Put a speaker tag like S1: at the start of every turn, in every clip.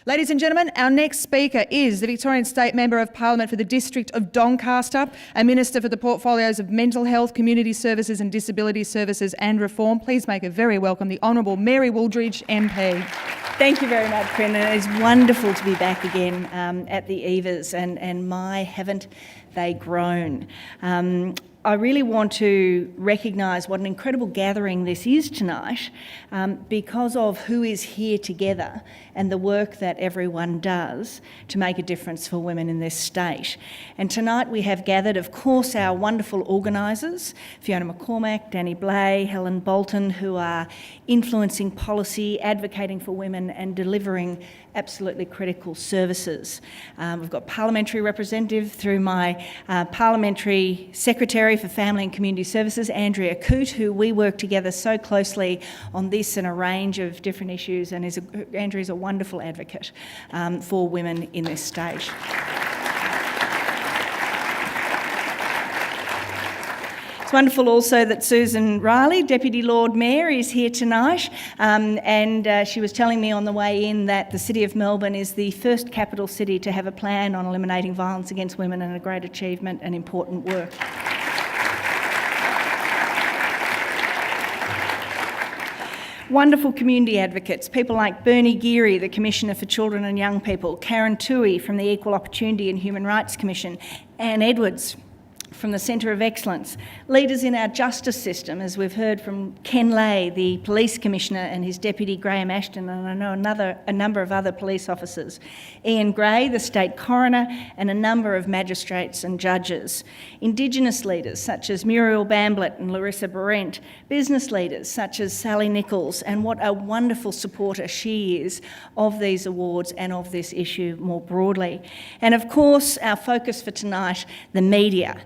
S1: Ladies and gentlemen, our next speaker is the Victorian State Member of Parliament for the District of Doncaster, a Minister for the portfolios of Mental Health, Community Services and Disability Services and Reform. Please make a very welcome the Honourable Mary Wooldridge MP.
S2: Thank you very much, Brendan. It's wonderful to be back again at the EVAs, and my, haven't they grown. I really want to recognise what an incredible gathering this is tonight because of who is here together and the work that everyone does to make a difference for women in this state. And tonight we have gathered, of course, our wonderful organisers, Fiona McCormack, Danny Blay, Helen Bolton, who are influencing policy, advocating for women and delivering absolutely critical services. We've got parliamentary representative through my parliamentary secretary for Family and Community Services, Andrea Coote, who we work together so closely on this and a range of different issues, and Andrea's a wonderful advocate for women in this state. It's wonderful also that Susan Riley, Deputy Lord Mayor, is here tonight, and she was telling me on the way in that the City of Melbourne is the first capital city to have a plan on eliminating violence against women, and a great achievement and important work. Wonderful community advocates, people like Bernie Geary, the Commissioner for Children and Young People, Karen Toohey from the Equal Opportunity and Human Rights Commission, Anne Edwards from the Centre of Excellence, leaders in our justice system, as we've heard from Ken Lay, the Police Commissioner, and his Deputy Graham Ashton, and I know a number of other police officers, Ian Gray, the State Coroner, and a number of magistrates and judges, Indigenous leaders such as Muriel Bamblett and Larissa Berent, business leaders such as Sally Nichols, and what a wonderful supporter she is of these awards and of this issue more broadly. And of course, our focus for tonight, the media.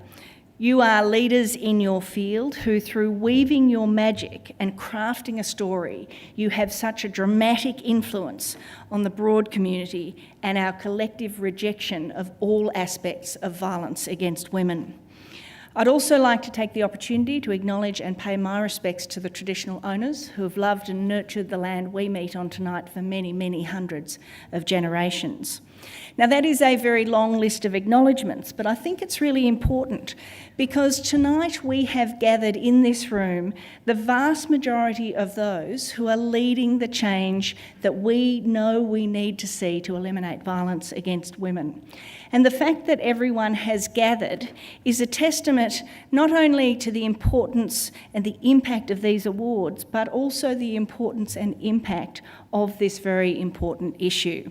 S2: You are leaders in your field who, through weaving your magic and crafting a story, you have such a dramatic influence on the broad community and our collective rejection of all aspects of violence against women. I'd also like to take the opportunity to acknowledge and pay my respects to the traditional owners who have loved and nurtured the land we meet on tonight for many, many hundreds of generations. Now, that is a very long list of acknowledgements, but I think it's really important because tonight we have gathered in this room the vast majority of those who are leading the change that we know we need to see to eliminate violence against women. And the fact that everyone has gathered is a testament not only to the importance and the impact of these awards, but also the importance and impact of this very important issue.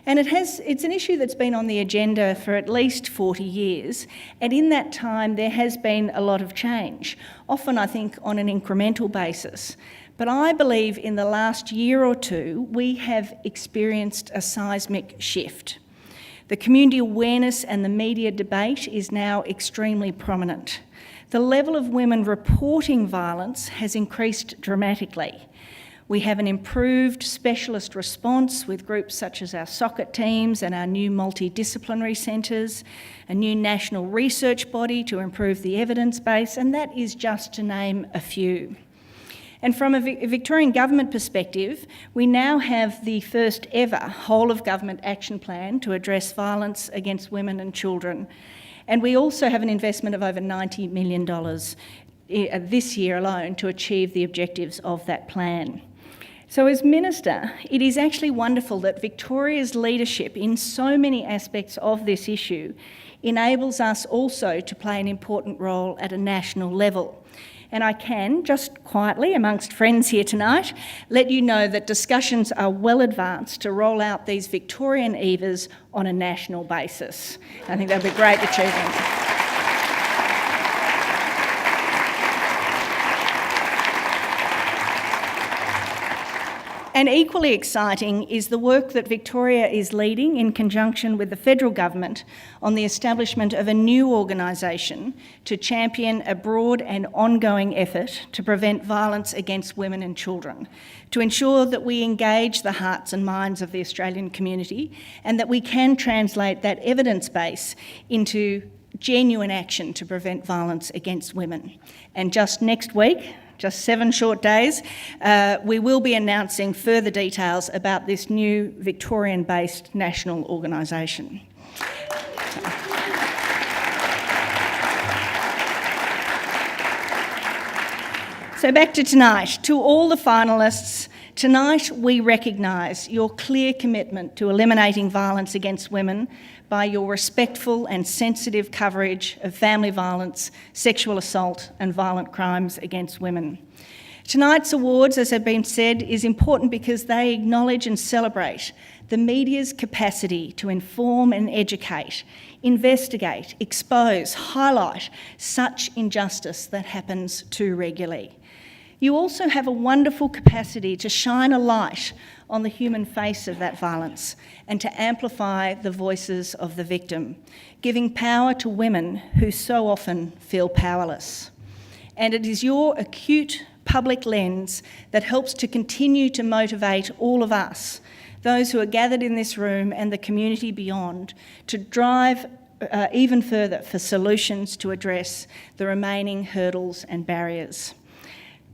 S2: And it's an issue that's been on the agenda for at least 40 years, and in that time there has been a lot of change, often I think on an incremental basis. But I believe in the last year or two we have experienced a seismic shift. The community awareness and the media debate is now extremely prominent. The level of women reporting violence has increased dramatically. We have an improved specialist response with groups such as our socket teams and our new multidisciplinary centres, a new national research body to improve the evidence base, and that is just to name a few. And from a Victorian government perspective, we now have the first ever whole-of-government action plan to address violence against women and children. And we also have an investment of over $90 million this year alone to achieve the objectives of that plan. So as Minister, it is actually wonderful that Victoria's leadership in so many aspects of this issue enables us also to play an important role at a national level. And I can, just quietly amongst friends here tonight, let you know that discussions are well advanced to roll out these Victorian EVAs on a national basis. I think that would be a great achievement. And equally exciting is the work that Victoria is leading in conjunction with the federal government on the establishment of a new organisation to champion a broad and ongoing effort to prevent violence against women and children, to ensure that we engage the hearts and minds of the Australian community and that we can translate that evidence base into genuine action to prevent violence against women. And just next week, just 7 short days, we will be announcing further details about this new Victorian-based national organisation. So back to tonight. To all the finalists, tonight we recognise your clear commitment to eliminating violence against women by your respectful and sensitive coverage of family violence, sexual assault and violent crimes against women. Tonight's awards, as have been said, is important because they acknowledge and celebrate the media's capacity to inform and educate, investigate, expose, highlight such injustice that happens too regularly. You also have a wonderful capacity to shine a light on the human face of that violence and to amplify the voices of the victim, giving power to women who so often feel powerless. And it is your acute public lens that helps to continue to motivate all of us, those who are gathered in this room and the community beyond, to drive even further for solutions to address the remaining hurdles and barriers.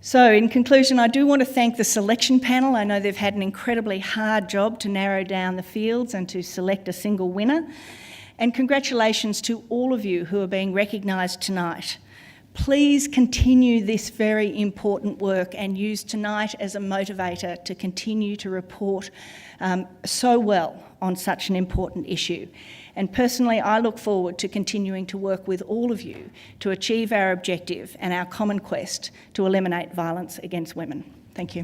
S2: So in conclusion, I do want to thank the selection panel. I know they've had an incredibly hard job to narrow down the fields and to select a single winner. And congratulations to all of you who are being recognised tonight. Please continue this very important work and use tonight as a motivator to continue to report so well on such an important issue. And personally, I look forward to continuing to work with all of you to achieve our objective and our common quest to eliminate violence against women. Thank you.